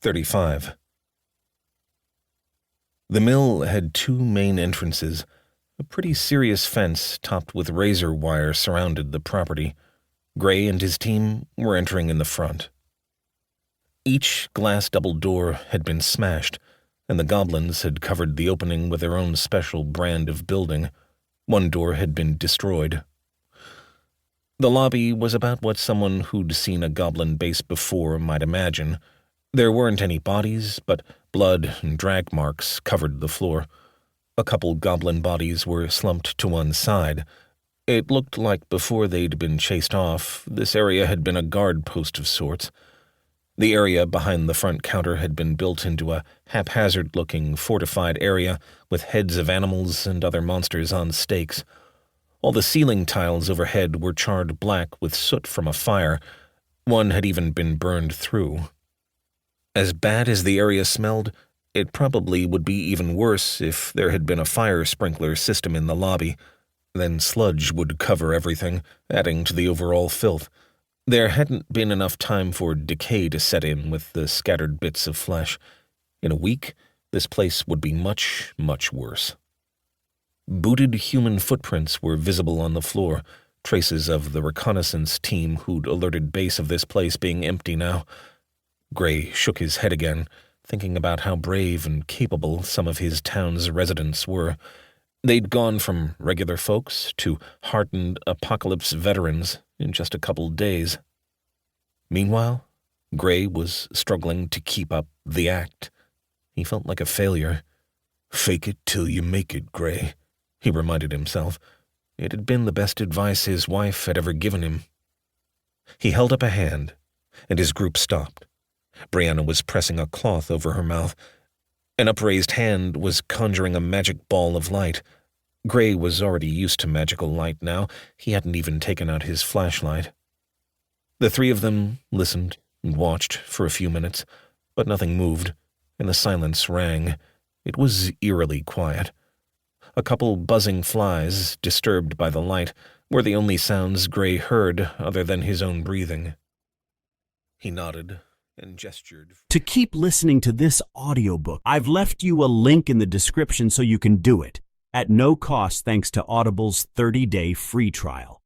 35. The mill had two main entrances. A pretty serious fence topped with razor wire surrounded the property. Gray and his team were entering in the front. Each glass double door had been smashed, and the goblins had covered the opening with their own special brand of building. One door had been destroyed. The lobby was about what someone who'd seen a goblin base before might imagine. There weren't any bodies, but blood and drag marks covered the floor. A couple goblin bodies were slumped to one side. It looked like before they'd been chased off, this area had been a guard post of sorts. The area behind the front counter had been built into a haphazard-looking fortified area with heads of animals and other monsters on stakes. All the ceiling tiles overhead were charred black with soot from a fire. One had even been burned through. As bad as the area smelled, it probably would be even worse if there had been a fire sprinkler system in the lobby. Then sludge would cover everything, adding to the overall filth. There hadn't been enough time for decay to set in with the scattered bits of flesh. In a week, this place would be much, much worse. Booted human footprints were visible on the floor, traces of the reconnaissance team who'd alerted base of this place being empty now. Gray shook his head again, thinking about how brave and capable some of his town's residents were. They'd gone from regular folks to hardened apocalypse veterans in just a couple days. Meanwhile, Gray was struggling to keep up the act. He felt like a failure. "Fake it till you make it, Gray," he reminded himself. It had been the best advice his wife had ever given him. He held up a hand, and his group stopped. Brianna was pressing a cloth over her mouth. An upraised hand was conjuring a magic ball of light. Gray was already used to magical light now. He hadn't even taken out his flashlight. The three of them listened and watched for a few minutes, but nothing moved, and the silence rang. It was eerily quiet. A couple buzzing flies, disturbed by the light, were the only sounds Gray heard other than his own breathing. He nodded and gestured. To keep listening to this audiobook, I've left you a link in the description so you can do it, at no cost thanks to Audible's 30-day free trial.